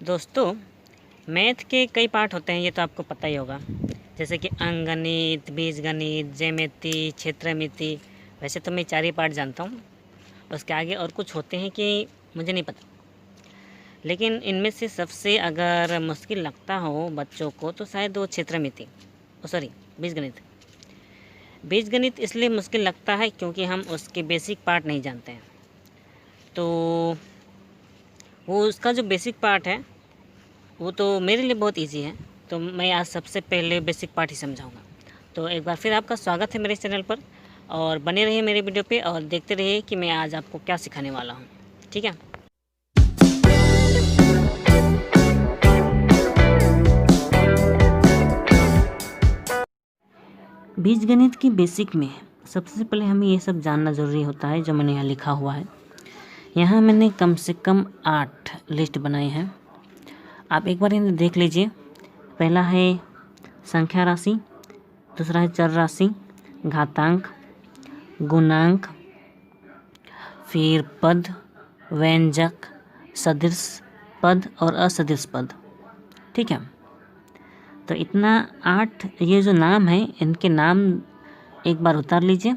दोस्तों, मैथ के कई पार्ट होते हैं, ये तो आपको पता ही होगा। जैसे कि अंकगणित, बीजगणित, ज्यामिति, क्षेत्रमिति। वैसे तो मैं 4 ही पार्ट जानता हूँ। उसके आगे और कुछ होते हैं कि मुझे नहीं पता। लेकिन इनमें से सबसे अगर मुश्किल लगता हो बच्चों को तो शायद वो क्षेत्रमिति, सॉरी, बीजगणित। बीजगणित इसलिए मुश्किल लगता है क्योंकि हम उसके बेसिक पार्ट नहीं जानते हैं। तो वो उसका जो बेसिक पार्ट है वो तो मेरे लिए बहुत इजी है। तो मैं आज सबसे पहले बेसिक पार्ट ही समझाऊंगा। तो एक बार फिर आपका स्वागत है मेरे चैनल पर, और बने रहिए मेरे वीडियो पे और देखते रहिए कि मैं आज आपको क्या सिखाने वाला हूँ। ठीक है। बीजगणित की बेसिक में सबसे पहले हमें ये सब जानना ज़रूरी होता है जो मैंने यहाँ लिखा हुआ है। यहाँ मैंने कम से कम 8 लिस्ट बनाए हैं। आप एक बार इन्हें देख लीजिए। पहला है संख्या राशि, दूसरा है चर राशि, घातांक, गुणांक, फिर पद, व्यंजक, सदिश पद और असदिश पद। ठीक है। तो इतना 8 ये जो नाम है, इनके नाम एक बार उतार लीजिए।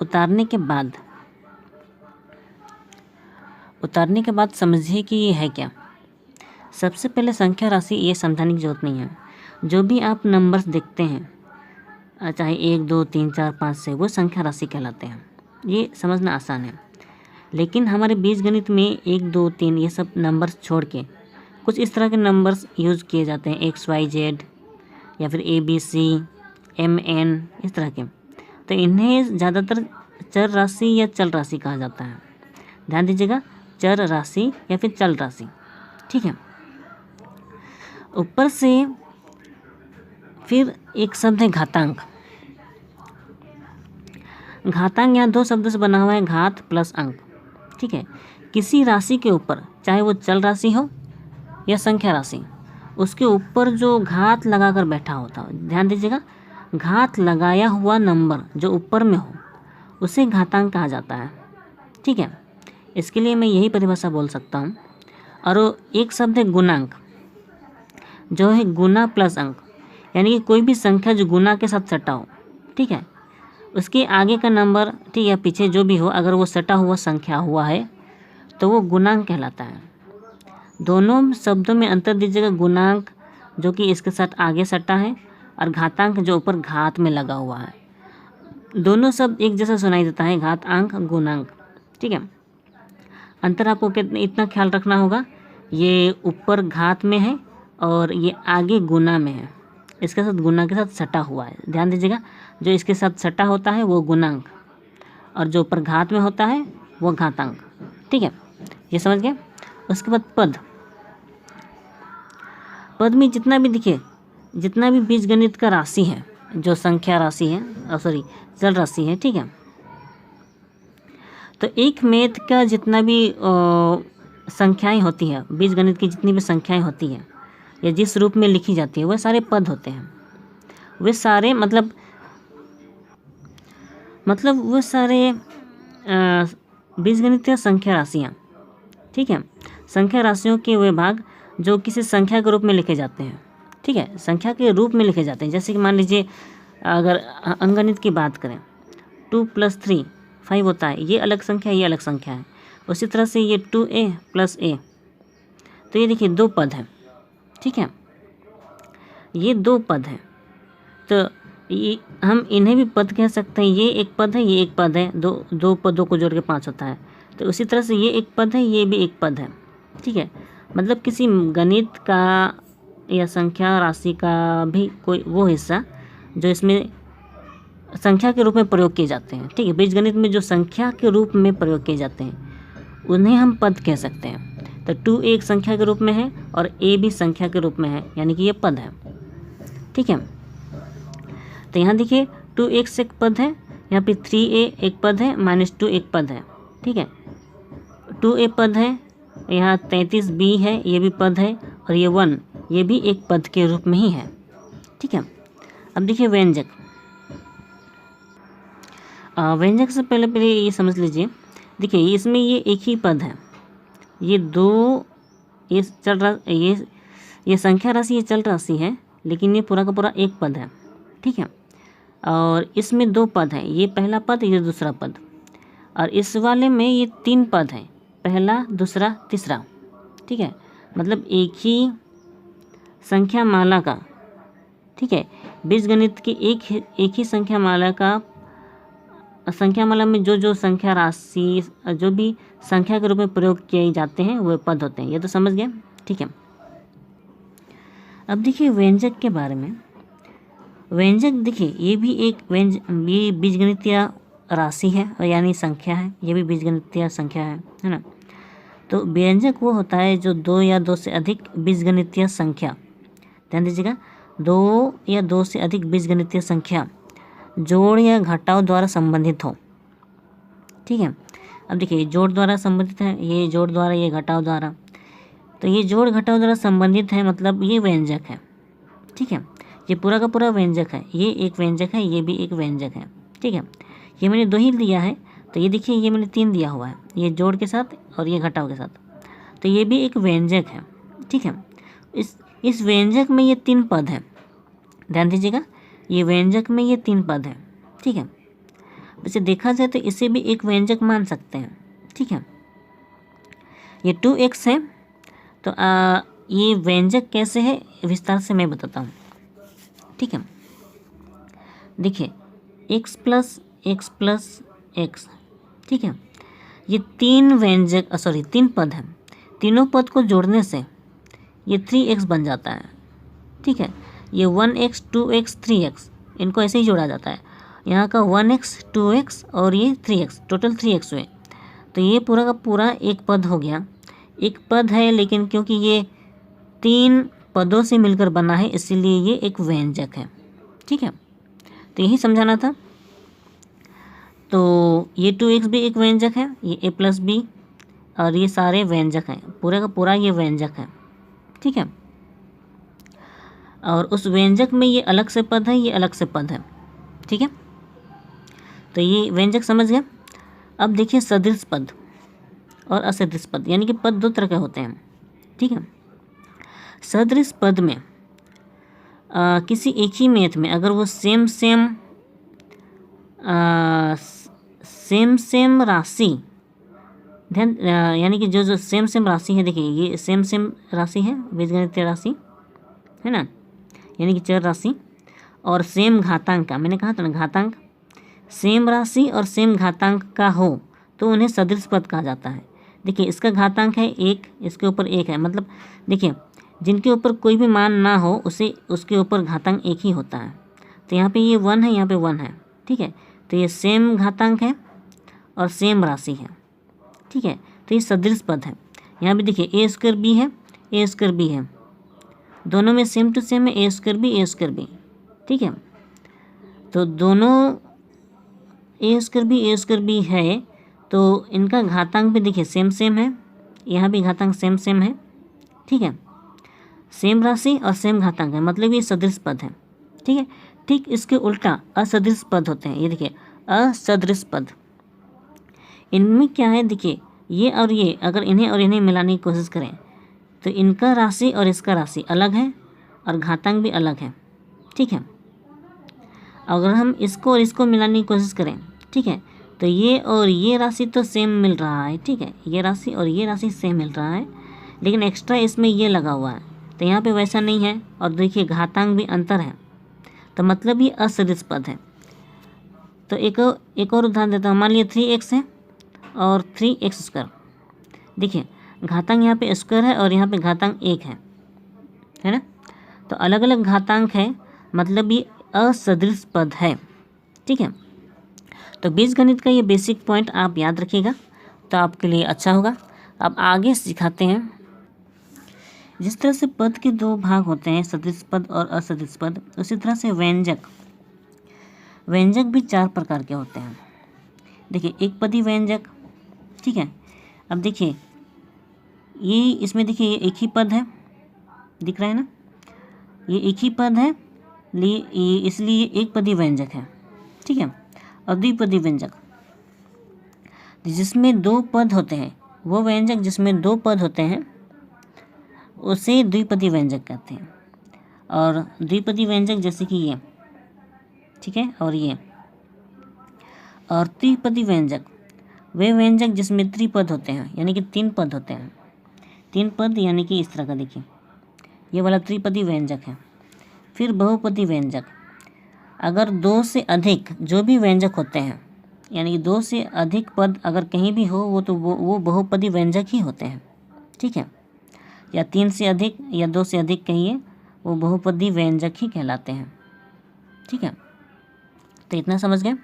उतारने के बाद समझिए कि ये है क्या। सबसे पहले संख्या राशि ये समझाने की जरूरत नहीं है। जो भी आप नंबर्स देखते हैं, चाहे 1 2 3 4 5 से, वो संख्या राशि कहलाते हैं। ये समझना आसान है। लेकिन हमारे बीजगणित में 1 2 3 ये सब नंबर्स छोड़ के कुछ इस तरह के नंबर्स यूज़ किए जाते हैं, XYZ या फिर ABC, MN, इस तरह के। तो इन्हें ज़्यादातर चर राशि या चल राशि कहा जाता है। ध्यान दीजिएगा, चर राशि या फिर चल राशि। ठीक है। ऊपर से फिर एक शब्द है घातांक। घातांक यहाँ 2 शब्दों से बना हुआ है, घात प्लस अंक। ठीक है। किसी राशि के ऊपर, चाहे वो चल राशि हो या संख्या राशि, उसके ऊपर जो घात लगाकर बैठा होता है, ध्यान दीजिएगा, घात लगाया हुआ नंबर जो ऊपर में हो उसे घातांक कहा जाता है। ठीक है। इसके लिए मैं यही परिभाषा बोल सकता हूँ। और वो एक शब्द है गुणांक, जो है गुना प्लस अंक, यानी कि कोई भी संख्या जो गुना के साथ सटा हो। ठीक है। उसके आगे का नंबर, ठीक है, पीछे जो भी हो, अगर वो सटा हुआ संख्या हुआ है तो वो गुणांक कहलाता है। दोनों शब्दों में अंतर दीजिएगा। गुणांक जो कि इसके साथ आगे सटा है, और घातांक जो ऊपर घात में लगा हुआ है। दोनों शब्द एक जैसा सुनाई देता है, घातांक, गुणांक। ठीक है। अंतर आपको इतना ख्याल रखना होगा, ये ऊपर घात में है और ये आगे गुना में है। इसके साथ गुना के साथ सटा हुआ है। ध्यान दीजिएगा, जो इसके साथ सटा होता है वो गुणांक, और जो ऊपर घात में होता है वो घातांक। ठीक है, ये समझ गए। उसके बाद पद। पद में जितना भी दिखे, जितना भी बीजगणित का राशि है, जो संख्या राशि है, सॉरी चल राशि है, ठीक है, तो एक मैथ का जितना भी संख्याएं होती है, बीजगणित की जितनी भी संख्याएं होती हैं या जिस रूप में लिखी जाती है, वह सारे पद होते हैं। वे सारे मतलब वो सारे बीजगणित या संख्या राशियाँ। ठीक है। संख्या राशियों के वे भाग जो किसी संख्या के रूप में लिखे जाते हैं। ठीक है, संख्या के रूप में लिखे जाते हैं। जैसे कि मान लीजिए, अगर अंकगणित की बात करें, 2 + 3 5 होता है, ये अलग संख्या है, ये अलग संख्या है। उसी तरह से ये 2A + A, तो ये देखिए 2 पद हैं। ठीक है, ये 2 पद हैं। तो ये हम इन्हें भी पद कह सकते हैं। ये एक पद है, ये एक पद है। दो पदों को जोड़ के 5 होता है। तो उसी तरह से ये एक पद है, ये भी एक पद है। ठीक है, मतलब किसी गणित का या संख्या राशि का भी कोई वो हिस्सा जो इसमें संख्या के रूप में प्रयोग किए जाते हैं। ठीक है, बीजगणित में जो संख्या के रूप में प्रयोग किए जाते हैं उन्हें हम पद कह सकते हैं। तो 2 एक संख्या के रूप में है और A भी संख्या के रूप में है, यानी कि ये पद है। ठीक है, तो यहाँ देखिए 2x एक पद है, यहाँ पे 3a एक पद है, -2 एक पद है। ठीक है, 2a पद है, यहाँ 33b है, ये भी पद है, और ये 1 ये भी एक पद के रूप में ही है। ठीक है। अब देखिए व्यंजक। व्यंजक से पहले ये समझ लीजिए। देखिए इसमें ये एक ही पद है, ये 2 ये चल रहा ये संख्या राशि, ये चल राशि है, लेकिन ये पूरा का पूरा एक पद है, ठीक है। और इसमें दो पद हैं, ये पहला पद, ये दूसरा पद। और इस वाले में ये तीन पद हैं, पहला, दूसरा, तीसरा, ठीक है। मतलब एक ही संख्या माला का, ठीक है, बीजगणित की एक ही संख्या माला का, संख्या माला में जो संख्या राशि जो भी संख्या के रूप में प्रयोग किए जाते हैं वो पद होते हैं। ये तो समझ गए, ठीक है। अब देखिए व्यंजक के बारे में। व्यंजक देखिए, ये भी एक ये बीजगणितीय राशि है, और यानी संख्या है, ये भी बीजगणितीय संख्या है ना। तो व्यंजक वो होता है जो दो या दो से अधिक बीजगणितीय संख्या, ध्यान दीजिएगा, दो या दो से अधिक बीजगणितीय संख्या जोड़ या घटाव द्वारा संबंधित हो, ठीक है। अब देखिए जोड़ द्वारा संबंधित है, ये जोड़ द्वारा, ये घटाव द्वारा, तो ये जोड़ घटाव द्वारा संबंधित है, मतलब ये व्यंजक है, ठीक है। ये पूरा का पूरा व्यंजक है, ये एक व्यंजक है, ये भी एक व्यंजक है, ठीक है। ये मैंने दो ही दिया है, तो ये देखिए ये मैंने तीन दिया हुआ है, ये जोड़ के साथ और ये घटाव के साथ, तो ये भी एक व्यंजक है, ठीक है। इस व्यंजक में ये तीन पद हैं, ध्यान दीजिएगा, ये व्यंजक में ये तीन पद हैं, ठीक है। वैसे देखा जाए तो इसे भी एक व्यंजक मान सकते हैं, ठीक है। ये 2x है, तो ये व्यंजक कैसे है विस्तार से मैं बताता हूँ, ठीक है। देखिए x plus x plus x, ठीक है, ये तीन व्यंजक तीन पद हैं, तीनों पद को जोड़ने से ये 3x बन जाता है, ठीक है। ये 1x 2x 3x, इनको ऐसे ही जोड़ा जाता है, यहाँ का 1x 2x और ये 3x, टोटल 3x हुए, तो ये पूरा का पूरा एक पद हो गया। एक पद है, लेकिन क्योंकि ये तीन पदों से मिलकर बना है इसीलिए ये एक व्यंजक है, ठीक है। तो यही समझाना था। तो ये 2x भी एक व्यंजक है, ये a प्लस बी, और ये सारे व्यंजक हैं, पूरा का पूरा ये व्यंजक है, ठीक है। और उस व्यंजक में ये अलग से पद है, ये अलग से पद है, ठीक है। तो ये व्यंजक समझ गए। अब देखिए सदृश पद और असदृश पद, यानी कि पद दो तरह के होते हैं, ठीक है। सदृश पद में किसी एक ही मैथ में अगर वो सेम सेम राशि, ध्यान, यानी कि जो सेम राशि है, देखिए ये सेम राशि है, बीजगणितीय राशि है ना, यानी कि चर राशि, और सेम घातांक का, मैंने कहा था ना घातांक, सेम राशि और सेम घातांक का हो तो उन्हें सदृश पद कहा जाता है। देखिए इसका घातांक है एक, इसके ऊपर एक है, मतलब देखिए जिनके ऊपर कोई भी मान ना हो उसे उसके ऊपर घातांक एक ही होता है। तो यहाँ पे ये 1 है, यहाँ पे 1 है, ठीक है। तो ये सेम घातांक है और सेम राशि है, ठीक है। तो ये सदृश पद है। यहाँ पे देखिए ए स्क्वायर बी है, ए स्क्वायर बी है, दोनों में सेम टू सेम है, ए स्क्वायर बी, ठीक है। तो दोनों ए स्क्वायर बी है, तो इनका घातांक भी देखिए सेम है, यहाँ भी घातांक सेम है, ठीक है। सेम राशि और सेम घातांक है, मतलब ये सदृश पद है, ठीक है। ठीक इसके उल्टा असदृश पद होते हैं। ये देखिए असदृश पद, इनमें क्या है, देखिए ये और ये अगर इन्हें और इन्हें मिलाने की कोशिश करें तो इनका राशि और इसका राशि अलग है और घातांक भी अलग है, ठीक है। अगर हम इसको और इसको मिलाने की कोशिश करें, ठीक है, तो ये और ये राशि तो सेम मिल रहा है, ठीक है, ये राशि और ये राशि सेम मिल रहा है, लेकिन एक्स्ट्रा इसमें ये लगा हुआ है, तो यहाँ पे वैसा नहीं है। और देखिए घातांक भी अंतर है, तो मतलब ये असदृश पद है। तो एक और उदाहरण देता हूँ। मान लिया 3x है और 3x स्क्वायर, देखिए घातांक यहाँ पे स्क्वायर है और यहाँ पे घातांक 1 है ना। तो अलग अलग घातांक है, मतलब ये असदृश पद है, ठीक है। तो बीजगणित का ये बेसिक पॉइंट आप याद रखिएगा तो आपके लिए अच्छा होगा। अब आगे सिखाते हैं। जिस तरह से पद के दो भाग होते हैं, सदृश पद और असदृश पद, उसी तरह से व्यंजक भी 4 प्रकार के होते हैं। देखिए एक पदी व्यंजक, ठीक है। अब देखिए ये इसमें देखिए ये एक ही पद है, दिख रहा है ना, ये एक ही पद है, इसलिए एक पदी व्यंजक है, ठीक है। और द्विपदी व्यंजक जिसमें 2 पद होते हैं, वो व्यंजक जिसमें 2 पद होते हैं उसे द्विपदी व्यंजक कहते हैं। और द्विपदी व्यंजक जैसे कि ये, ठीक है, और ये। और त्रिपदी व्यंजक वे व्यंजक जिसमें त्रिपद होते हैं, यानी कि 3 पद होते हैं। 3 पद यानी कि इस तरह का, देखिए ये वाला त्रिपदी व्यंजक है। फिर बहुपदी व्यंजक, अगर 2 से अधिक जो भी व्यंजक होते हैं, यानी कि 2 से अधिक पद अगर कहीं भी हो वो बहुपदी व्यंजक ही होते हैं, ठीक है। या 3 से अधिक या 2 से अधिक कहिए, वो बहुपदी व्यंजक ही कहलाते हैं, ठीक है। तो इतना समझ गए।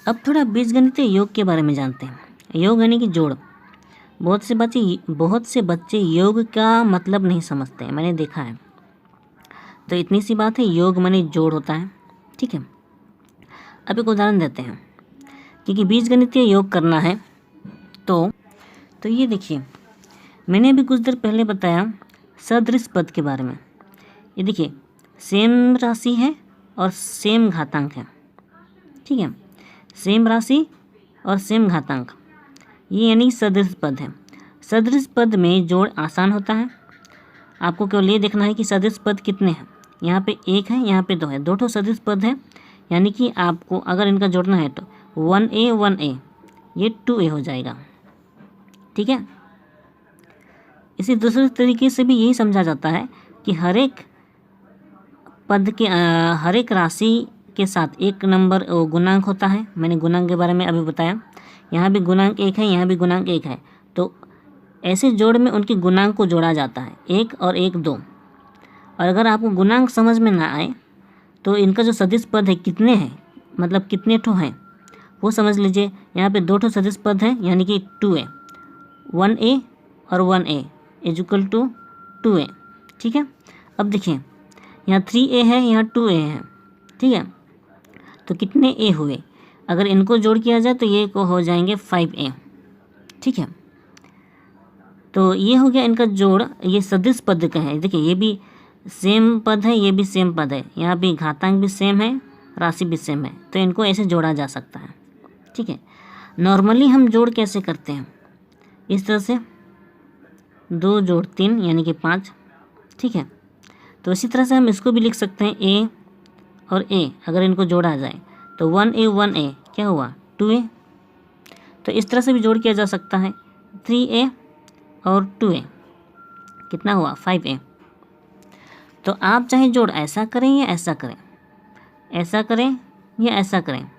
अब थोड़ा बीजगणितीय योग के बारे में जानते हैं। योग यानी कि जोड़। बहुत से बच्चे योग का मतलब नहीं समझते हैं, मैंने देखा है। तो इतनी सी बात है, योग माने जोड़ होता है, ठीक है। अब एक उदाहरण देते हैं, क्योंकि बीजगणितीय योग करना है। तो ये देखिए, मैंने अभी कुछ देर पहले बताया सदृश पद के बारे में। ये देखिए, सेम राशि है और सेम घातांक है, ठीक है। सेम राशि और सेम घातांक, ये यानी सदृश पद है। सदृश पद में जोड़ आसान होता है। आपको केवल ये देखना है कि सदृश पद कितने हैं। यहाँ पे 1 है, यहाँ पे 2 है, 2 सदृश पद है, यानी कि आपको अगर इनका जोड़ना है तो 1a 1a, ये 2a हो जाएगा, ठीक है। इसी दूसरे तरीके से भी यही समझा जाता है कि हर एक पद के हर एक राशि के साथ एक नंबर गुणांक होता है। मैंने गुणांक के बारे में अभी बताया। यहाँ भी गुणांक 1 है, यहाँ भी गुणांक 1 है, तो ऐसे जोड़ में उनके गुणांक को जोड़ा जाता है, 1 और 1 2। और अगर आपको गुणांक समझ में ना आए तो इनका जो सदिश पद है कितने हैं, मतलब कितने ठो हैं, वो समझ लीजिए। यहाँ पे 2 सदिश पद है, यानी कि 2a, 1a और 1a is equal to 2a, ठीक है। अब देखिए, यहाँ 3a है, यहाँ 2a है, ठीक है। तो कितने a हुए, अगर इनको जोड़ किया जाए तो ये को हो जाएंगे 5a, ठीक है। तो ये हो गया इनका जोड़। ये सदिश पद का है। देखिए, ये भी सेम पद है, ये भी सेम पद है, यहाँ भी घातांक भी सेम है, राशि भी सेम है, तो इनको ऐसे जोड़ा जा सकता है, ठीक है। नॉर्मली हम जोड़ कैसे करते हैं, इस तरह से 2 जोड़ 3 यानी कि 5, ठीक है। तो इसी तरह से हम इसको भी लिख सकते हैं, a और a अगर इनको जोड़ा जाए तो 1a 1a क्या हुआ 2a। तो इस तरह से भी जोड़ किया जा सकता है, 3a और 2a कितना हुआ 5a। तो आप चाहे जोड़ ऐसा करें या ऐसा करें, ऐसा करें या ऐसा करें,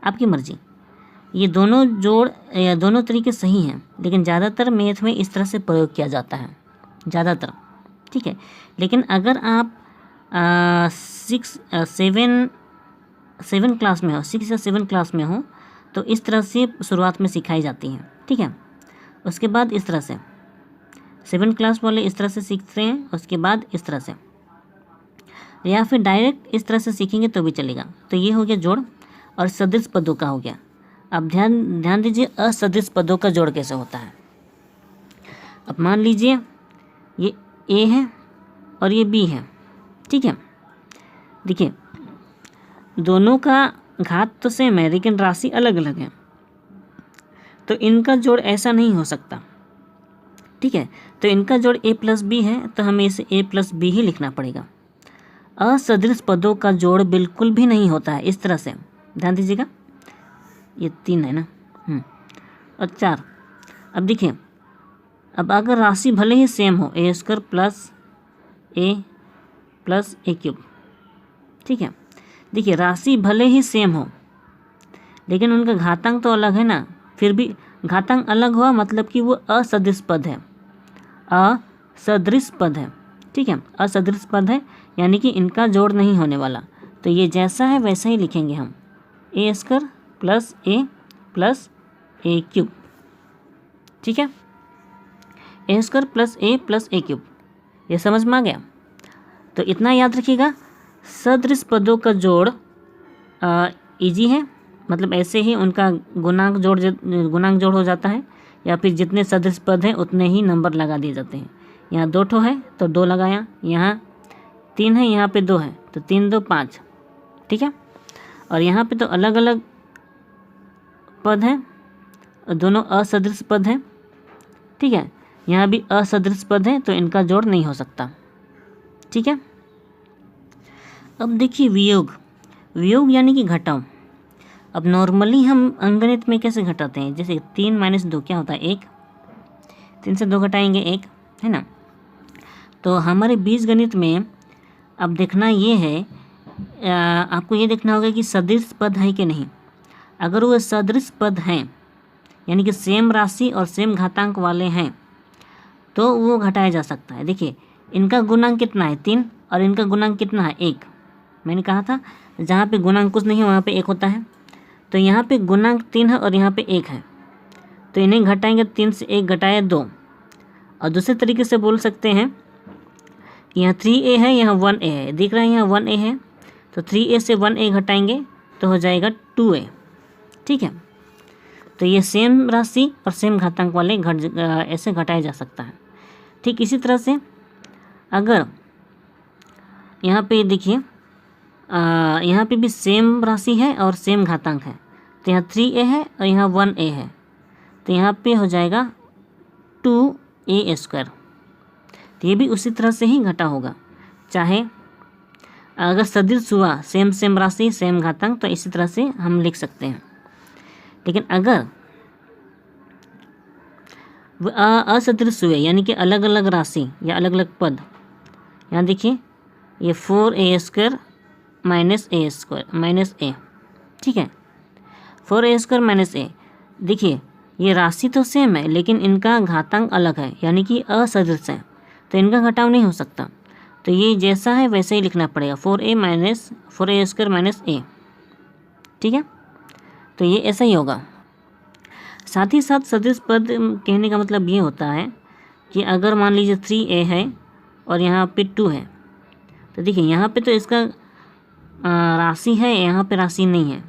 आपकी मर्जी। ये दोनों जोड़ या दोनों तरीके सही हैं, लेकिन ज़्यादातर मैथ में इस तरह से प्रयोग किया जाता है, ज़्यादातर, ठीक है। लेकिन अगर आप 7 क्लास में हो, 6 या 7 क्लास में हो, तो इस तरह से शुरुआत में सिखाई जाती हैं, ठीक है। उसके बाद इस तरह से 7 क्लास वाले इस तरह से सीखते हैं, उसके बाद इस तरह से, या फिर डायरेक्ट इस तरह से सीखेंगे तो भी चलेगा। तो ये हो गया जोड़, और सदृश पदों का हो गया। अब ध्यान दीजिए असदृश पदों का जोड़ कैसे होता है। अब मान लीजिए ये a है और ये b है, ठीक है। देखिए, दोनों का घात तो सेम है, लेकिन राशि अलग अलग है, तो इनका जोड़ ऐसा नहीं हो सकता, ठीक है। तो इनका जोड़ a + b है, तो हमें इसे a + b ही लिखना पड़ेगा। असदृश पदों का जोड़ बिल्कुल भी नहीं होता है, इस तरह से ध्यान दीजिएगा। ये 3 है ना, और 4। अब देखिए, अब अगर राशि भले ही सेम हो, a² + a + a³, ठीक है। देखिए, राशि भले ही सेम हो, लेकिन उनका घातांक तो अलग है ना। फिर भी घातांक अलग हुआ मतलब कि वो असदृश पद है, असदृश पद है, ठीक है। असदृश पद है यानी कि इनका जोड़ नहीं होने वाला। तो ये जैसा है वैसा ही लिखेंगे हम, a² + a + a³, ठीक है। a² + a + a³, ये समझ में आ गया। तो इतना याद रखिएगा, सदृश पदों का जोड़ इजी है, मतलब ऐसे ही उनका गुणांक जोड़ हो जाता है, या फिर जितने सदृश पद हैं उतने ही नंबर लगा दिए जाते हैं। यहाँ 2 ठो है तो 2 लगाया, यहाँ 3 है, यहाँ पे 2 है, तो 3 2 5, ठीक है। और यहाँ पे तो अलग अलग पद हैं, दोनों असदृश पद हैं, ठीक है। यहाँ भी असदृश पद है तो इनका जोड़ नहीं हो सकता। ठीक है। अब देखिए वियोग, वियोग यानी कि घटाव। अब नॉर्मली हम अंकगणित में कैसे घटाते हैं, जैसे 3 - 2 क्या होता है 1, 3 से 2 घटाएंगे 1, है ना। तो हमारे बीजगणित में अब देखना ये है, आपको ये देखना होगा कि सदृश पद है कि नहीं। अगर वो सदृश पद हैं यानी कि सेम राशि और सेम घातांक वाले हैं तो वो घटाया जा सकता है। देखिए इनका गुणांक कितना है 3 और इनका गुणांक कितना है 1। मैंने कहा था जहाँ पे गुणांक कुछ नहीं है वहाँ पे 1 होता है। तो यहाँ पे गुणांक 3 है और यहाँ पे 1 है, तो इन्हें घटाएंगे, 3 से 1 घटाए 2। और दूसरे तरीके से बोल सकते हैं कि यहाँ 3a है, यहाँ 1a है, दिख रहा है यहाँ 1a है, तो 3a से 1a घटाएंगे तो हो जाएगा 2a। ठीक है। तो ये सेम राशि और सेम घातांक वाले ऐसे घटाया जा सकता है। ठीक इसी तरह से अगर यहाँ पे देखिए यहाँ पे भी सेम राशि है और सेम घातांक है, तो यहाँ 3a है और यहाँ 1a है, तो यहाँ पे हो जाएगा 2a²। तो ये भी उसी तरह से ही घटा होगा, चाहे अगर सदृश हुआ सेम राशि सेम घातांक तो इसी तरह से हम लिख सकते हैं। लेकिन अगर असदृश हुए यानी कि अलग अलग राशि या अलग अलग पद, यहाँ देखिए ये 4a² - a, ठीक है, 4a² - a। देखिए ये राशि तो सेम है लेकिन इनका घातांक अलग है यानी कि असदृश है, तो इनका घटाव नहीं हो सकता। तो ये जैसा है वैसे ही लिखना पड़ेगा, 4a² - a। ठीक है। तो ये ऐसा ही होगा। साथ ही साथ सदृश पद कहने का मतलब ये होता है कि अगर मान लीजिए 3a है और यहाँ पे 2 है, तो देखिए यहाँ पे तो इसका राशि है, यहाँ पे राशि नहीं है,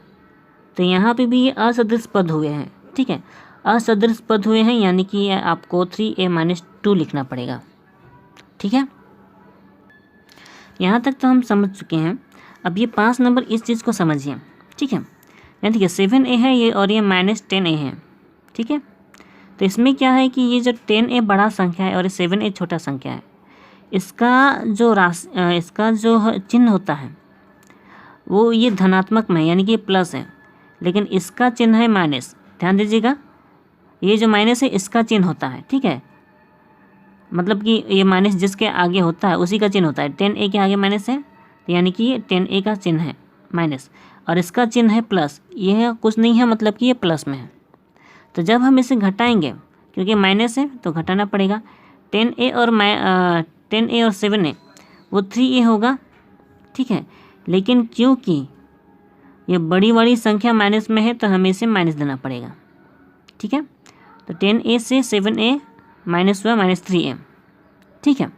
तो यहाँ पे भी ये असदृश पद हुए हैं। ठीक है, असदृश पद हुए हैं यानी कि आपको 3a - 2 लिखना पड़ेगा। ठीक है, यहाँ तक तो हम समझ चुके हैं। अब ये 5 नंबर इस चीज़ को समझिए। ठीक है, यहाँ देखिए 7a है ये और ये -10a है। ठीक है, तो इसमें क्या है कि ये जो 10a बड़ा संख्या है और 7a छोटा संख्या है, इसका जो चिन्ह होता है वो ये धनात्मक में है यानी कि ये प्लस है, लेकिन इसका चिन्ह है माइनस। ध्यान दीजिएगा, ये जो माइनस है इसका चिन्ह होता है। ठीक है, मतलब कि ये माइनस जिसके आगे होता है उसी का चिन्ह होता है। 10a के आगे माइनस है तो यानी कि ये 10a का चिन्ह है माइनस, और इसका चिन्ह है प्लस। यह कुछ नहीं है, मतलब कि ये प्लस में है। तो जब हम इसे घटाएंगे, क्योंकि माइनस है तो घटाना पड़ेगा, 10a और 7a वो 3a होगा। ठीक है, लेकिन क्योंकि ये बड़ी संख्या माइनस में है तो हमें इसे माइनस देना पड़ेगा। ठीक है, तो 10a से 7a माइनस हुआ -3a। ठीक है,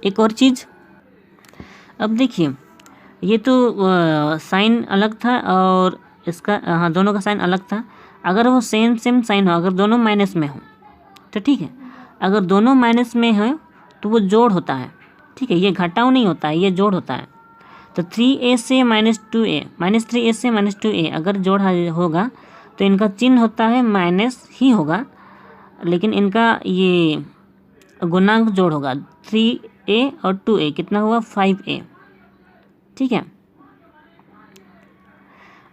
एक और चीज़, अब देखिए ये तो साइन अलग था और इसका हाँ दोनों का साइन अलग था। अगर वो सेम साइन हो, अगर दोनों माइनस में हो तो ठीक है, अगर दोनों माइनस में हो तो वो जोड़ होता है। ठीक है, ये घटाव नहीं होता है, ये जोड़ होता है। तो 3a से -2a, -3a से -2a अगर जोड़ होगा तो इनका चिन्ह होता है माइनस ही होगा, लेकिन इनका ये गुणांक जोड़ होगा। 3a और 2a कितना हुआ 5a। ठीक है,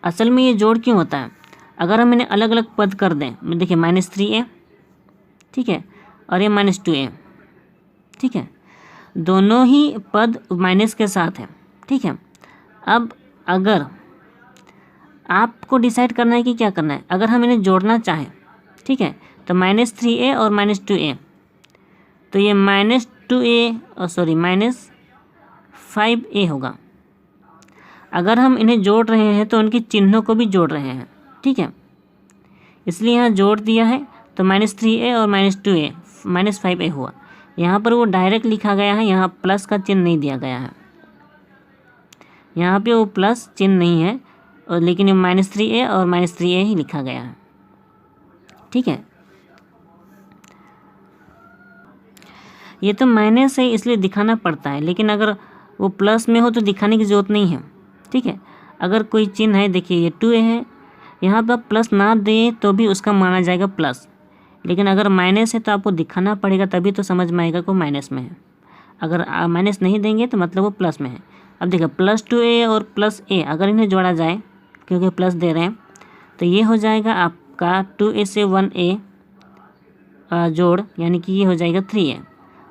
असल में ये जोड़ क्यों होता है, अगर हम इन्हें अलग अलग पद कर दें, देखिए -3a, ठीक है, और ये -2a, ठीक है, दोनों ही पद माइनस के साथ है। ठीक है, अब अगर आपको डिसाइड करना है कि क्या करना है, अगर हम इन्हें जोड़ना चाहें, ठीक है, तो -3a और -2a, तो ये -5a होगा। अगर हम इन्हें जोड़ रहे हैं तो उनके चिन्हों को भी जोड़ रहे हैं। ठीक है, इसलिए यहाँ जोड़ दिया है, तो -3a और -2a -5a हुआ। यहाँ पर वो डायरेक्ट लिखा गया है, यहाँ प्लस का चिन्ह नहीं दिया गया है, यहाँ पे वो प्लस चिन्ह नहीं है, और लेकिन ये -3a और -3a ही लिखा गया है। ठीक है, ये तो माइनस है इसलिए दिखाना पड़ता है, लेकिन अगर वो प्लस में हो तो दिखाने की ज़रूरत नहीं है। ठीक है, अगर कोई चिन्ह है, देखिए ये 2a है, यहाँ पर प्लस ना दे तो भी उसका माना जाएगा प्लस, लेकिन अगर माइनस है तो आपको दिखाना पड़ेगा, तभी तो समझ में आएगा कि वो माइनस में है। अगर माइनस नहीं देंगे तो मतलब वो प्लस में है। अब देखिए +2a और +a अगर इन्हें जोड़ा जाए, क्योंकि प्लस दे रहे हैं, तो ये हो जाएगा आपका 2a से 1a जोड़, यानी कि ये हो जाएगा 3a,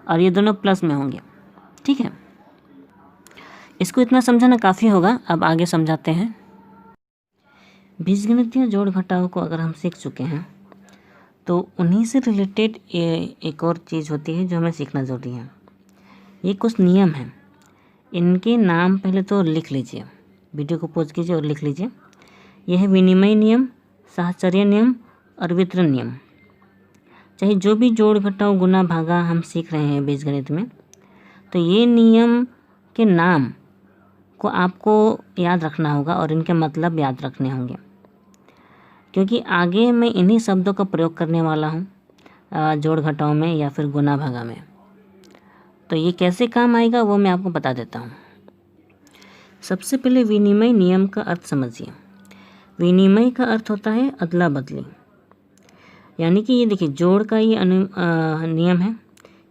और ये दोनों प्लस में होंगे। ठीक है, इसको इतना समझाना काफ़ी होगा। अब आगे समझाते हैं। बीजगणितीय जोड़ घटाव को अगर हम सीख चुके हैं तो उन्हीं से रिलेटेड एक और चीज़ होती है जो हमें सीखना ज़रूरी है। ये कुछ नियम हैं, इनके नाम पहले तो लिख लीजिए, वीडियो को पॉज कीजिए और लिख लीजिए। यह है विनिमय नियम, साहचर्य नियम और वितरण नियम। चाहे जो भी जोड़ घटाव गुना भागा हम सीख रहे हैं बीजगणित में, तो ये नियम के नाम को आपको याद रखना होगा और इनके मतलब याद रखने होंगे, क्योंकि आगे मैं इन्हीं शब्दों का प्रयोग करने वाला हूँ जोड़ घटाव में या फिर गुना भागा में। तो ये कैसे काम आएगा वो मैं आपको बता देता हूँ। सबसे पहले विनिमय नियम का अर्थ समझिए। विनिमय का अर्थ होता है अदला बदली, यानी कि ये देखिए जोड़ का ये नियम है।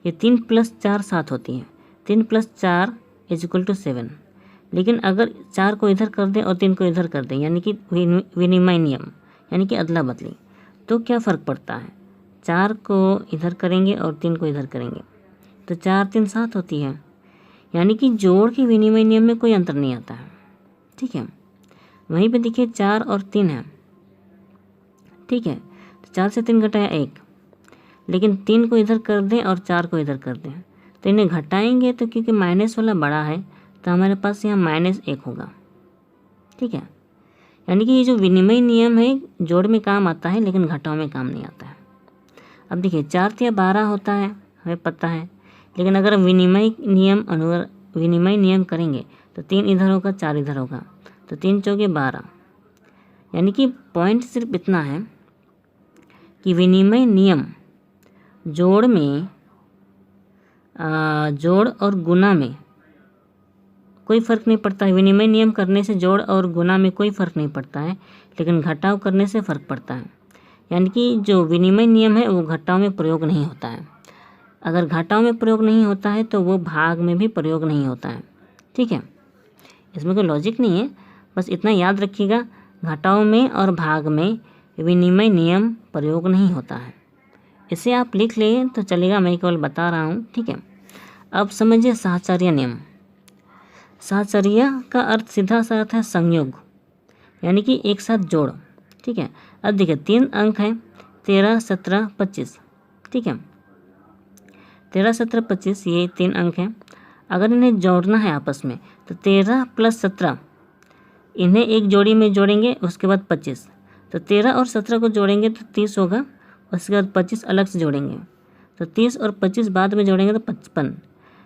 ये 3 + 4 7 होती है, 3 + 4 = 7। लेकिन अगर 4 को इधर कर दें और 3 को इधर कर दें, यानी कि विनिमय नियम यानी कि अदला बदली, तो क्या फ़र्क पड़ता है? 4 को इधर करेंगे और 3 को इधर करेंगे तो 4 3 7 होती है, यानी कि जोड़ के विनिमय नियम में कोई अंतर नहीं आता है। ठीक है, वहीं पे देखिए 4 और 3 है। ठीक है, तो 4 से 3 घटाया 1, लेकिन 3 को इधर कर दें और 4 को इधर कर दें तो इन्हें घटाएंगे तो क्योंकि माइनस वाला बड़ा है तो हमारे पास यहाँ -1 होगा। ठीक है, यानी कि ये जो विनिमय नियम है जोड़ में काम आता है लेकिन घटाव में काम नहीं आता है। अब देखिए 4 × 12 होता है, हमें पता है, लेकिन अगर हम विनिमय नियम करेंगे तो 3 इधर होगा 4 इधर होगा, तो 3 चौके 12। यानी कि पॉइंट सिर्फ इतना है कि विनिमय नियम जोड़ में जोड़ और गुना में कोई फ़र्क नहीं पड़ता है। विनिमय नियम करने से जोड़ और गुना में कोई फ़र्क नहीं पड़ता है, लेकिन घटाव करने से फ़र्क पड़ता है। यानी कि जो विनिमय नियम है वो घटाव में प्रयोग नहीं होता है। अगर घटाव में प्रयोग नहीं होता है तो वो भाग में भी प्रयोग नहीं होता है। ठीक है, इसमें कोई लॉजिक नहीं है, बस इतना याद रखिएगा, घटाव में और भाग में विनिमय नियम प्रयोग नहीं होता है। इसे आप लिख लें तो चलेगा, मैं केवल बता रहा हूँ। ठीक है, अब समझिए साहचर्य नियम। साहचर्य का अर्थ सीधा सा अर्थ है संयोग, यानी कि एक साथ जोड़। ठीक है, अब देखिए 3 अंक हैं 13 17 25। ठीक है, 13 17 25 ये 3 अंक हैं। अगर इन्हें जोड़ना है आपस में तो 13 + 17 इन्हें एक जोड़ी में जोड़ेंगे, उसके बाद 25, तो 13 और 17 को जोड़ेंगे तो 30 होगा, उसके बाद 25 अलग से जोड़ेंगे तो 30 और 25 बाद में जोड़ेंगे तो 55।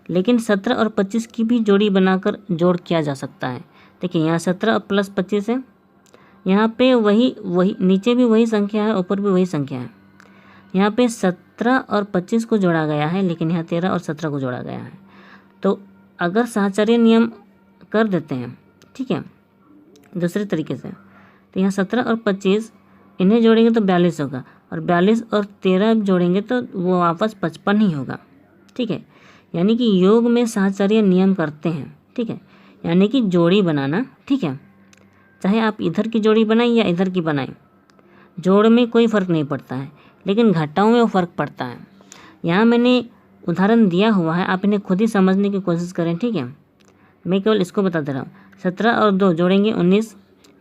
लेकिन 17 और 25 की भी जोड़ी बनाकर जोड़ किया जा सकता है। देखिए यहाँ 17 + 25 है, यहाँ पे वही नीचे भी वही संख्या है, ऊपर भी वही संख्या है। यहाँ पे 17 और 25 को जोड़ा गया है, लेकिन यहाँ 13 और 17 को जोड़ा गया है। तो अगर साहचर्य नियम कर देते हैं, ठीक है, दूसरे तरीके से, तो यहाँ 17 और 25 इन्हें जोड़ेंगे तो 42 होगा, और 42 और 13 जोड़ेंगे तो वो वापस 55 ही होगा। ठीक है, यानी कि योग में साहचर्य नियम करते हैं। ठीक है, यानी कि जोड़ी बनाना। ठीक है, चाहे आप इधर की जोड़ी बनाएं या इधर की बनाएं, जोड़ में कोई फ़र्क नहीं पड़ता है, लेकिन घटाव में वो फ़र्क पड़ता है। यहाँ मैंने उदाहरण दिया हुआ है, आप इन्हें खुद ही समझने की कोशिश करें। ठीक है, मैं केवल इसको बता दे रहा हूँ। 17 और 2 जोड़ेंगे 19।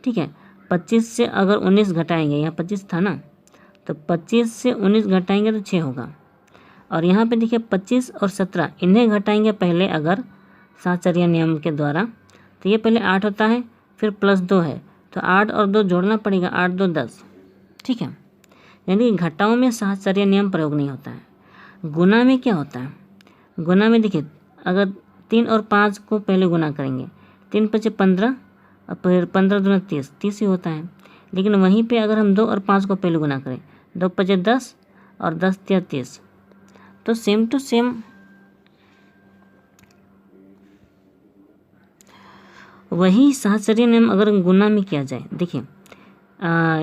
ठीक है, 25 से अगर 19 घटाएंगे, यहाँ 25 था ना, तो 25 से 19 घटाएंगे तो 6 होगा। और यहाँ पे देखिए 25 और 17 इन्हें घटाएंगे पहले अगर साहचर्य नियम के द्वारा, तो ये पहले 8 होता है, फिर +2 है, तो 8 और 2 जोड़ना पड़ेगा, 8 2 10। ठीक है, यानी घटाव में साहचर्य नियम प्रयोग नहीं होता है। गुना में क्या होता है? गुना में देखिए अगर 3 और 5 को पहले गुना करेंगे, 3 × 5 = 15 और फिर 15 दूना 30, 30 ही होता है। लेकिन वहीं पे अगर हम 2 और 5 को पहले गुना करें, 2 × 5 = 10 और 10 × 3 = 30, तो सेम टू सेम वही साहचर्य नियम अगर गुना में किया जाए। देखिए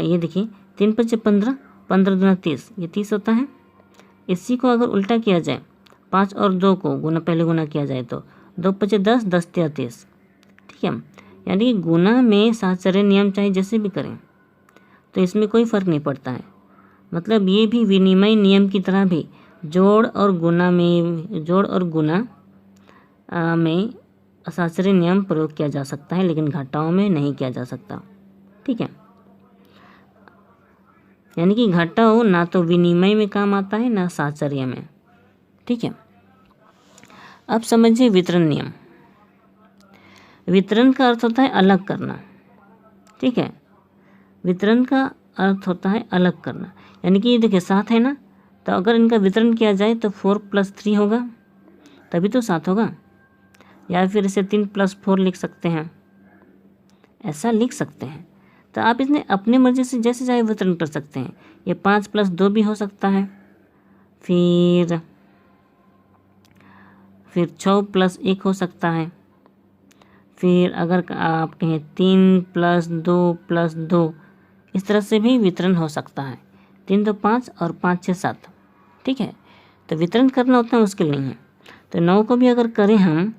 ये देखिए 3 × 5 = 15 15 दूना 30, ये 30 होता है। इसी को अगर उल्टा किया जाए, 5 और 2 को पहले गुना किया जाए तो 2 पचे 10, 10 तिया 30, ठीक है। यानी कि गुना में साहचर्य नियम चाहे जैसे भी करें तो इसमें कोई फ़र्क नहीं पड़ता है। मतलब ये भी विनिमय नियम की तरह भी जोड़ और गुना में साहचर्य नियम प्रयोग किया जा सकता है, लेकिन घटाओं में नहीं किया जा सकता, ठीक है। यानी कि घटाओ ना तो विनिमय में काम आता है ना साहचर्य में, ठीक है। अब समझिए वितरण नियम। वितरण का अर्थ होता है अलग करना, ठीक है। वितरण का अर्थ होता है अलग करना, यानी कि देखिए 7 है ना, तो अगर इनका वितरण किया जाए तो 4 + 3 होगा, तभी तो 7 होगा। या फिर इसे 3 + 4 लिख सकते हैं, ऐसा लिख सकते हैं। तो आप इसमें अपनी मर्ज़ी से जैसे चाहे वितरण कर सकते हैं। ये 5 + 2 भी हो सकता है, फिर 6 + 1 हो सकता है, फिर अगर आप कहें 3 + 2 + 2, इस तरह से भी वितरण हो सकता है। 3 2 5 और 5 6 7, ठीक है। तो वितरण करना उतना मुश्किल नहीं है। तो 9 को भी अगर करें हम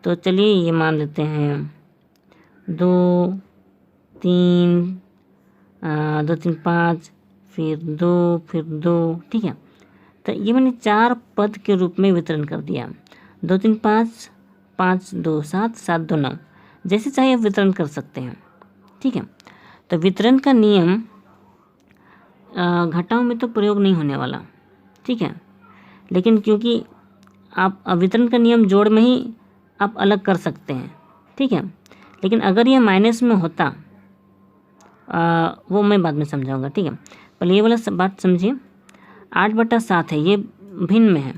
तो चलिए ये मान लेते हैं 2 3 2 3 5, फिर 2 फिर 2, ठीक है। तो ये मैंने 4 पद के रूप में वितरण कर दिया। 2 3 5, 5 2 7, 7 2 9, जैसे चाहे आप वितरण कर सकते हैं, ठीक है। तो वितरण का नियम घटाओं में तो प्रयोग नहीं होने वाला, ठीक है। लेकिन क्योंकि आप वितरण का नियम जोड़ में ही आप अलग कर सकते हैं, ठीक है। लेकिन अगर ये माइनस में होता, वो मैं बाद में समझाऊंगा, ठीक है। पहले ये वाला बात समझिए। 8/7 है, ये भिन्न में है,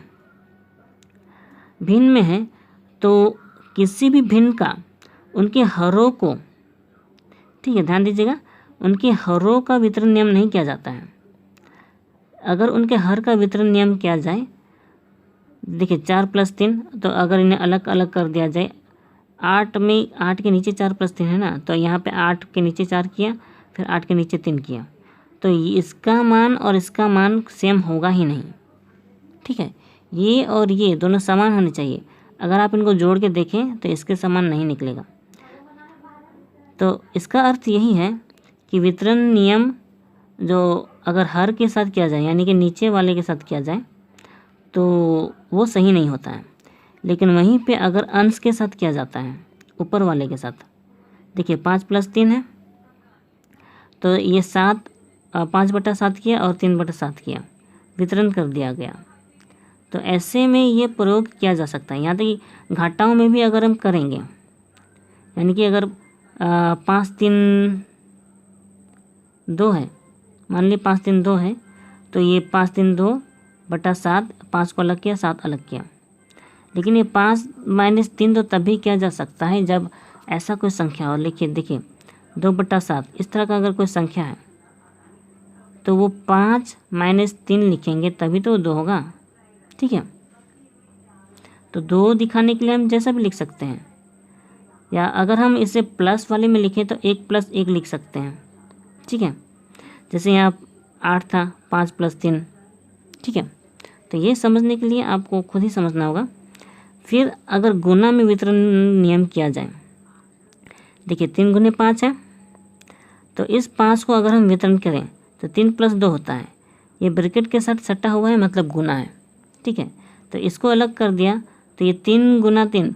भिन्न में है, तो किसी भी भिन्न का उनके हरों को, ठीक है, ध्यान दीजिएगा, उनके हरों का वितरण नियम नहीं किया जाता है। अगर उनके हर का वितरण नियम किया जाए, देखिए 4 + 3, तो अगर इन्हें अलग अलग कर दिया जाए, 8 में 8 के नीचे 4 + 3 है ना, तो यहाँ पे 8 के नीचे 4 किया, फिर 8 के नीचे 3 किया, तो इसका मान और इसका मान सेम होगा ही नहीं, ठीक है। ये और ये दोनों समान होने चाहिए। अगर आप इनको जोड़ के देखें तो इसके समान नहीं निकलेगा। तो इसका अर्थ यही है कि वितरण नियम जो अगर हर के साथ किया जाए, यानी कि नीचे वाले के साथ किया जाए, तो वो सही नहीं होता है। लेकिन वहीं पे अगर अंश के साथ किया जाता है, ऊपर वाले के साथ, देखिए 5 + 3 है, तो ये 5/7 किया और 3/7 किया, वितरण कर दिया गया। तो ऐसे में ये प्रयोग किया जा सकता है। यहाँ तक कि घाटाओं में भी अगर हम करेंगे, यानी कि अगर 5 3 2 है, मान लीजिए 5 3 2 है, तो ये 5 3 2/7, 5 को अलग किया, 7 अलग किया। लेकिन ये 5 - 3 2 तभी किया जा सकता है जब ऐसा कोई संख्या हो। लिखिए, देखिए 2/7 इस तरह का अगर कोई संख्या है तो वो 5 - 3 लिखेंगे तभी तो 2 होगा, ठीक है। तो 2 दिखाने के लिए हम जैसा भी लिख सकते हैं, या अगर हम इसे प्लस वाले में लिखें तो 1 + 1 लिख सकते हैं, ठीक है। जैसे यहाँ 8 था, 5 + 3, ठीक है। तो ये समझने के लिए आपको खुद ही समझना होगा। फिर अगर गुना में वितरण नियम किया जाए, देखिए 3 × 5 है, तो इस 5 को अगर हम वितरण करें तो 3 + 2 होता है। ये ब्रैकेट के साथ सटा हुआ है, मतलब गुना है, ठीक है। तो इसको अलग कर दिया तो ये 3 × 3,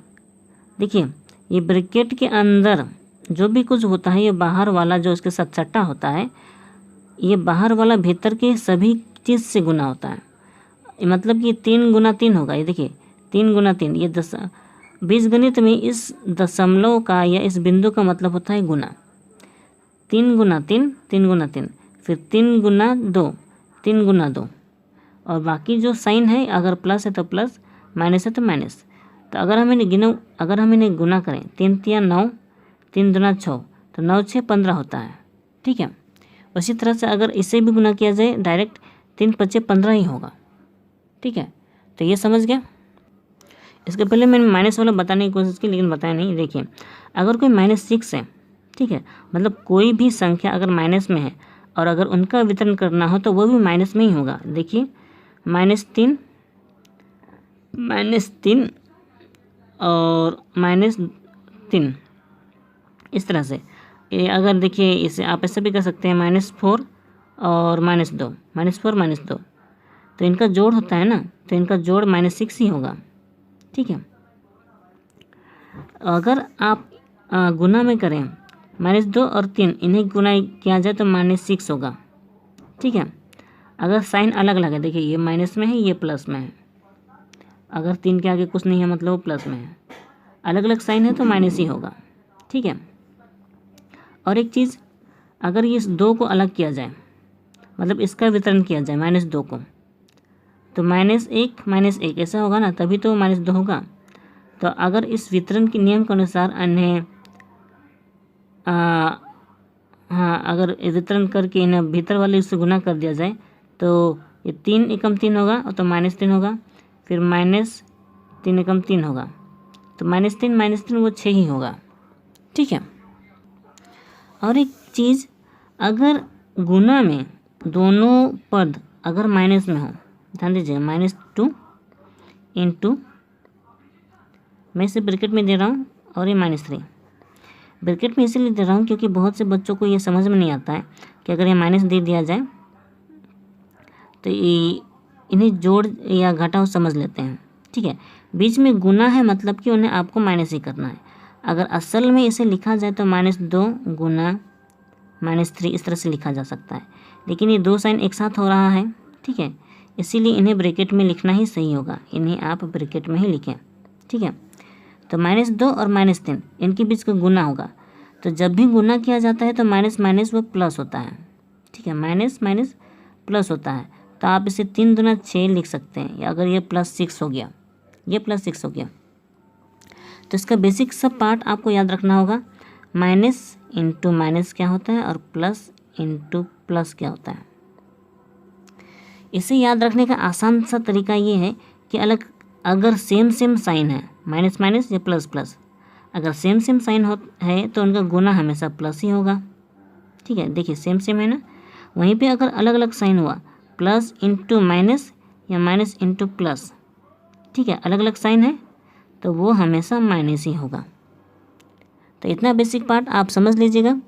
देखिए ये ब्रैकेट के अंदर जो भी कुछ होता है, ये बाहर वाला जो इसके साथ सटा होता है, ये बाहर वाला भीतर के सभी चीज़ से गुना होता है। मतलब कि 3 × 3 होगा। ये देखिए 3 × 3, ये बीजगणित में इस दशमलव का या इस बिंदु का मतलब होता है गुना। 3 × 3, 3 × 3, फिर 3 × 2, 3 × 2, और बाकी जो साइन है, अगर प्लस है तो प्लस, माइनस है तो माइनस। तो अगर हम इन्हें गुना करें, 3 × 3 9, 3 × 2 6, तो 9 6 15 होता है, ठीक है। उसी तरह से अगर इसे भी गुना किया जाए डायरेक्ट, 3 × 5 = 15 ही होगा, ठीक है। तो ये समझ गया। इसके पहले मैंने माइनस वाला बताने की कोशिश की, लेकिन बताया नहीं। देखिए अगर कोई -6 है, ठीक है, मतलब कोई भी संख्या अगर माइनस में है, और अगर उनका वितरण करना हो तो वो भी माइनस में ही होगा। देखिए -3 -3 और -3 इस तरह से। अगर देखिए इसे आप ऐसे भी कर सकते हैं -4 और -2, -4 -2, तो इनका जोड़ होता है ना, तो इनका जोड़ -6 ही होगा। ठीक है, अगर आप गुना में करें -2 और 3 इन्हें गुना किया जाए तो -6 होगा। ठीक है, अगर साइन अलग अलग है, देखिए ये माइनस में है, ये प्लस में है, अगर 3 के आगे कुछ नहीं है मतलब वो प्लस में है, अलग अलग साइन है तो माइनस ही होगा। ठीक है, और एक चीज़, अगर इस 2 को अलग किया जाए, मतलब इसका वितरण किया जाए -2 को, तो -1 ऐसा होगा ना, तभी तो -2 होगा। तो अगर इस वितरण के नियम के अनुसार इन्हें हाँ, अगर वितरण करके इन्हें भीतर वाले से गुना कर दिया जाए तो ये 3 एकम 3 होगा और तो -3 होगा, फिर -3 एकम 3 होगा, तो -3 वो 6 ही होगा। ठीक है, और एक चीज़, अगर गुना में दोनों पद अगर माइनस में हो, ध्यान दीजिए -2 इंटू, मैं इसे ब्रैकेट में दे रहा हूँ और ये -3 ब्रैकेट में इसीलिए दे रहा हूँ क्योंकि बहुत से बच्चों को ये समझ में नहीं आता है कि अगर ये माइनस दे दिया जाए तो इन्हें जोड़ या घटाव समझ लेते हैं। ठीक है, बीच में गुना है मतलब कि उन्हें आपको माइनस ही करना है। अगर असल में इसे लिखा जाए तो -2 गुना -3 इस तरह से लिखा जा सकता है, लेकिन ये 2 साइन एक साथ हो रहा है। ठीक है, इसीलिए इन्हें ब्रैकेट में लिखना ही सही होगा, इन्हें आप ब्रैकेट में ही लिखें। ठीक है, तो -2 और -3 इनके बीच का गुना होगा, तो जब भी गुना किया जाता है तो माइनस माइनस वो प्लस होता है। ठीक है, माइनस माइनस प्लस होता है, तो आप इसे 3 दूना 6 लिख सकते हैं, या अगर ये +6 हो गया, ये +6 हो गया, तो इसका बेसिक सब पार्ट आपको याद रखना होगा। माइनस इंटू माइनस क्या होता है और प्लस इंटू प्लस क्या होता है। इसे याद रखने का आसान सा तरीका ये है कि अगर सेम साइन है, माइनस माइनस या प्लस प्लस, अगर सेम साइन है तो उनका गुना हमेशा प्लस ही होगा। ठीक है, देखिए सेम है ना, वहीं पे अगर अलग अलग साइन हुआ, प्लस इंटू माइनस या माइनस इंटू प्लस, ठीक है, अलग अलग साइन है तो वो हमेशा माइनस ही होगा। तो इतना बेसिक पार्ट आप समझ लीजिएगा।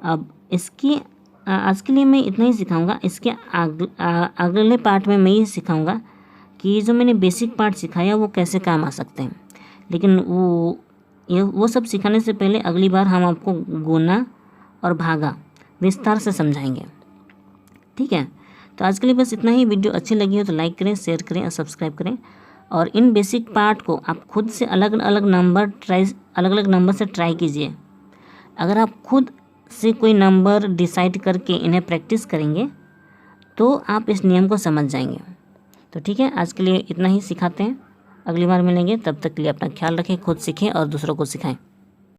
अब इसकी आज के लिए मैं इतना ही सिखाऊंगा। इसके अगले पार्ट में मैं ये सिखाऊंगा कि जो मैंने बेसिक पार्ट सिखाया वो कैसे काम आ सकते हैं, लेकिन वो सब सिखाने से पहले अगली बार हम आपको गुना और भागा विस्तार से समझाएंगे। ठीक है, तो आज के लिए बस इतना ही। वीडियो अच्छी लगी हो तो लाइक करें, शेयर करें और सब्सक्राइब करें। और इन बेसिक पार्ट को आप खुद से अलग अलग नंबर से ट्राई कीजिए। अगर आप खुद से कोई नंबर डिसाइड करके इन्हें प्रैक्टिस करेंगे तो आप इस नियम को समझ जाएंगे। तो ठीक है, आज के लिए इतना ही सिखाते हैं, अगली बार मिलेंगे। तब तक के लिए अपना ख्याल रखें, खुद सीखें और दूसरों को सिखाएं।